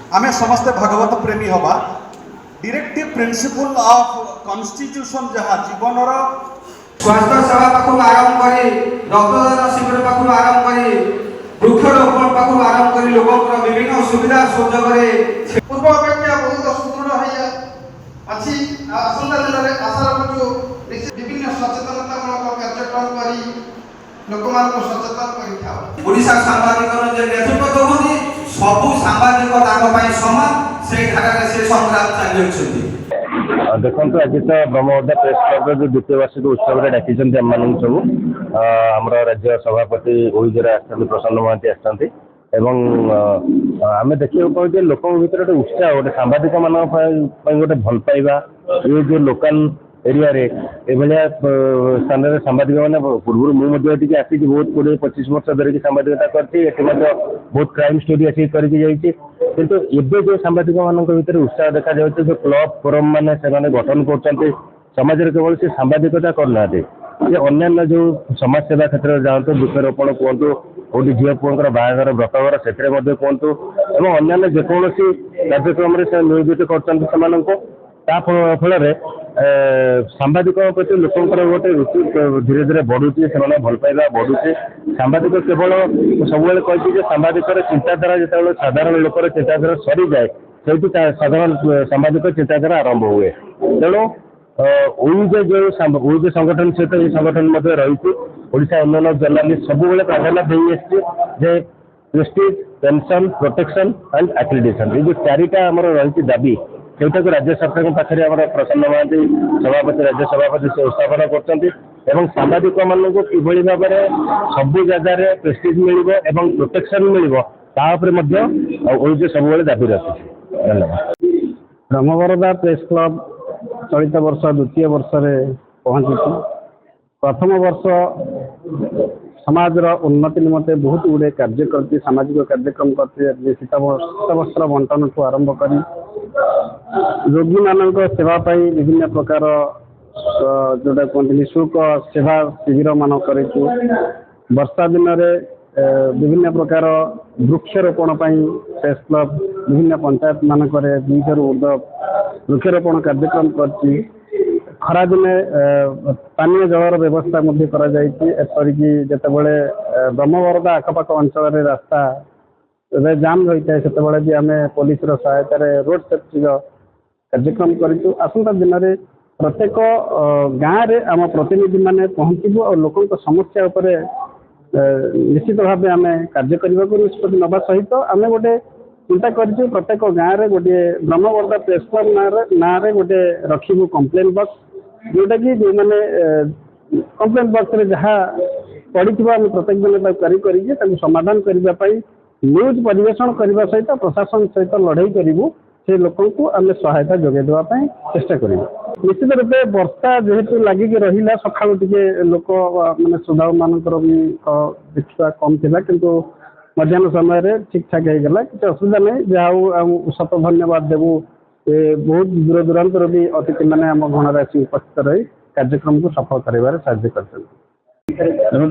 आमे समस्त भागवत प्रेमी हवा डायरेक्टिव प्रिंसिपल ऑफ कॉन्स्टिट्यूशन जहाँ जीवन स्वास्थ्य सेवा पाखु आरंभ करी रक्तदान शिविर पाखु आरंभ करी वृक्षरोपण पाखु आरंभ करी लोगों विभिन्न सुविधा सुजोग पूर्व अपेक्षा बहुत सुदृढ़ है अच्छी आसंता दिन में आशा रखु विभिन्न सचेतनतामूलक कार्यक्रम करी लोक सचेतन कर ओडिशा सांबादिक जे नेतृत्व दौरान सबू सांबादिक समान से ढाका से संग्राम चली देखो आज तो ब्रह्मवर्धा प्रेस क्लब जो द्वितीय वार्षिक उत्सव में डाकी सब आम राज्य सभापति ओइजर आसते प्रसन्न महांती आसते आम देखा पाऊँ लोक भर गोटे उत्साह गोटे सांबादिक मान गोटे भल पाइबा ये जो लोकाल एरिया रे एभलिया स्थान में सांबादिक मैंने पूर्व मुझे आसी बहुत 20-25 वर्ष धरिकी सांबादिकता करती बहुत क्राइम स्टोरी आसिक करके किंतु एबे जो सांबादिक मान भर उत्साह देखा जाए जो क्लब फोरम मैंने से गठन कर समाज केवल से सांबादिकता करना अन्य जो समाज सेवा क्षेत्र में जातु वृक्षरोपण कहतु कौटी झील पुओं बाहागर व्रतघर से कहतु और अन्य जेकोसी कार्यक्रम से नियोजित कर फल सांबादिक प्रति लोकंर गोटे रुचि धीरे धीरे बढ़ुचे से भल पाइबा बढ़ुचे सांबादिक केवल सब कही सांबादिक चिंताधारा जो साधारण लोकर चिंताधारा सरी जाए से साधारण सांबादिक चिंताधारा आरंभ हुए तेणु ओइजे जो संगठन सहित ये संगठन रही ओडिशा उन्नयन जर्नालिस्ट सब प्राधान्य दे prestige pension protection and accreditation ये जो चारिटा आम रही दाबी सेटा को राज्य सरकार पाखे आम प्रसन्न महांती सभापति राज्य सभापति से उपस्थापन कर सांबादिक मान को किभली भाव में सबू जगार प्रेस्टिज मिल प्रोटेक्शन मिल सब दाबी रखी धन्यवाद। ब्रह्मवरदा प्रेस क्लब चलित वर्ष द्वितीय वर्ष में पहुंची प्रथम वर्ष समाज उन्नति निमंते बहुत गुड़े कार्य करती सामाजिक कार्यक्रम करती शीत वस्त्र बंटन ठू आरंभ कर रोगी मान सेवाई विभिन्न प्रकार जोटा कहते निःशुल्क सेवा शिविर मान कर वर्षा दिन में विभिन्न प्रकार वृक्षरोपण प्रेस क्लब विभिन्न पंचायत मानक 200 ऊर्ध वृक्षरोपण कार्यक्रम कर खरा दिने पानीय जलर व्यवस्था एपरिक जितेबले ब्रह्मवरदा आखपाख अंचल रास्ता जाम रही है से भी आम पुलिस सहायतार रोड सेफ्टी कार्यक्रम करूँ आसंता दिन में प्रत्येक गाँव में आम प्रतिनिधि माने पहुँचू और लोक समस्या उपर निश्चित भाव आम कार्य करने को निष्पत्ति नवा सहित आम गोटे चिंता कर प्रत्येक गाँव में गोटे ब्रह्मवरदा प्रेस क्लब ना गोटे रखू कंप्लेन बॉक्स जोटा कि जो मैंने कंप्लेन बॉक्स में जहाँ पड़ी प्रत्येक दिन कर समाधान करने न्यूज परिवेशन करने सहित प्रशासन सहित लड़ाई करूँ से लोक आम सहायता जोगे देवाई चेष्टा करूँ। निश्चित रूपे वर्षा जेहेतु लगिक रहा सका लोक मैंने श्रद्धा मानकर भी देखा कम था किंतु मध्याह्न समय ठीक ठाक होगा किसी असुविधा नहीं जहाँ शत धन्यवाद देवु बहुत दूर दूरांत भी अतिथि मैंने आम गणर आसी उपस्थित रही कार्यक्रम को सफल कर साहय कर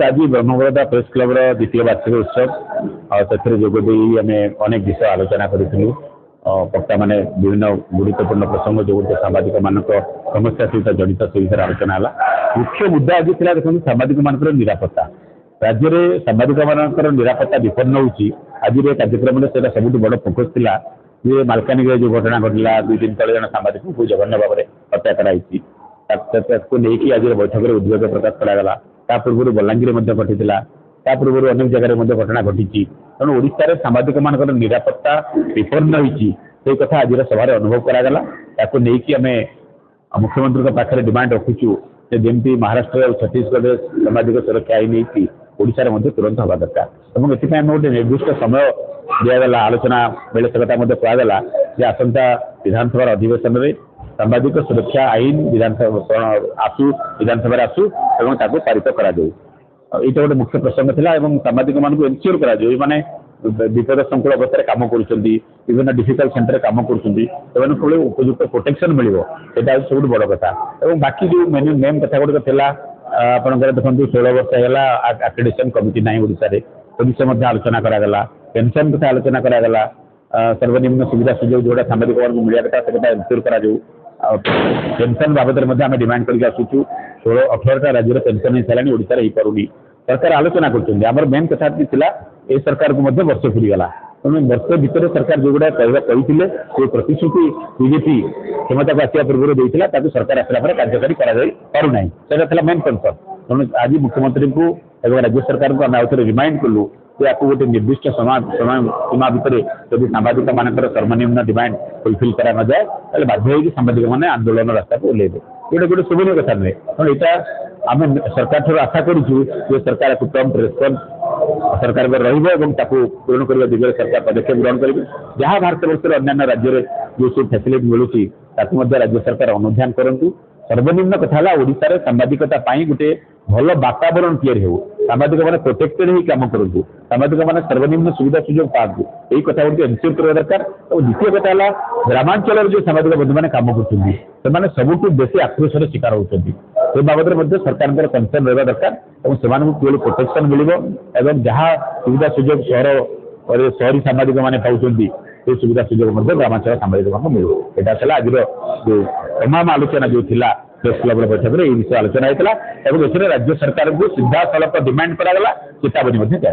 आज ब्रह्मवरदा प्रेस क्लब द्वितीय वार्षिक उत्सव जोगदे आम अनेक विषय आलोचना करूँ वक्ता मैंने विभिन्न गुरुत्वपूर्ण प्रसंग जो सांबादिक मान समस्या सहित जड़ित से विषय आलोचना है मुख्य मुद्दा आज था देखो सांबादिक मान निरापत्ता राज्य में सांबादिक मान निरापत्ता विपन्न होती आज कार्यक्रम में सब बड़ फोकस था ये मालकानगिरी जो घटना घटला 2 दिन तले जन सांबादिक को जघन्य भाव में हत्या कराई नहीं आज बैठक में उद्वेग प्रकाश करागला पूर्व बलांगीर घटी पूर्व अनेक जगह घटना घटी तेणु ओडिशा सांबादिक मान निरापत्ता विपन्न होती कथा आज सभार अनुभव करागला आम मुख्यमंत्री पाखे डिमांड रखुचु जमी महाराष्ट्र और छत्तीसगढ़ सामाजिक सुरक्षा आईन नहीं ओडिशा तुरंत हवा दरकार और ये गोटे निर्दिष्ट समय दिगला आलोचना बेले से कथा कहगला आसंता विधानसभा अधिवेशन में सांबादिक सुरक्षा आईन विधानसभा आसू और पारित कर यहाँ गोटे मुख्य प्रसंग था सांबादिक मान एनश्योर कर विपद संकुल अवस्था कम कर विभिन्न डिफिकल्ट सेंटर कम कर उपयुक्त प्रोटेक्शन मिल सब बड़ कथा और बाकी जो मेन कथा गुड़िक था आपंकर देखो 16 वर्ष है एक्रेडिटेशन कमिटी ना ओडिशा से आलोचना करागला पेंशन कथा आलोचना करागला सर्वनिम्न सुविधा सुजोग जोड़ा सांबादिक मान मिलिया कथा से एनश्योर करा पेंशन बाबद आम डिमांड करके आसुचु 16-18टा राज्य पेंशन हो सारा ओडिशा हो पारुनी सरकार आलोचना कर मेन कथा ए सरकार को वर्ष फूरीगला तेणु वर्ष भितर सरकार जो गुड़ा कहते प्रतिश्रुति बीजेपी क्षमता को आसवा पूर्व देता सरकार आसला कार्यकारी करूना से मेन कनसर्न तेणु आज मुख्यमंत्री को राज्य सरकार को आम आउे रिमाइंड कलु या गोटे निर्दिष्ट सीमा भितर जब सांबादिक मान सर्वनिम्न डिमांड फुलफिल करा न जाए बाध्य होगी सांबादिक मैंने आंदोलन रास्ता को ओल्लैबे गोटे गोटे शोभनीय कथा नुहे तेणु यहाँ आम सरकार ठार आशा करूँ सरकार प्रम्प्ट रेस्पन्स सरकार पूरण करने दिगरे सरकार पदक्षेप ग्रहण करेंगे जहाँ भारत वर्ष अन्य राज्य जो सब फैसिलिटी मिलूँ राज्य सरकार अनुध्यान करूँ सर्वनिम्न कथा ओडिशा सांबादिकता गोटे भल वातावरण तैयारी हो सांबादिक मैंने प्रोटेक्टेड ही कम करूँ सांबादिक मैंने सर्वनिम्न सुविधा सुजोग पातु यही कथा गुड एनश्योर करवा दरकार और द्वितीय कथा है ग्रामांचल जो सांबादिक बंधु मैंने कम कर सबुठ बेसी आक्रोशर शिकार होती से बाबद सरकार कनसर्न रहा दरकार और से प्रोटेक्शन मिल जहाँ सुविधा सुजोग शहरी सांबादिक मैंने पाँच सुविधा सुजोग ग्रामांचल सांबादिक मिलू यहाँ आज जो तमाम आलोचना जो थी प्रेस क्लब बैठक में विषय आलोचना होता है राज्य सरकार को सीधा सड़क डिमांड कराला चेतावनी दिया।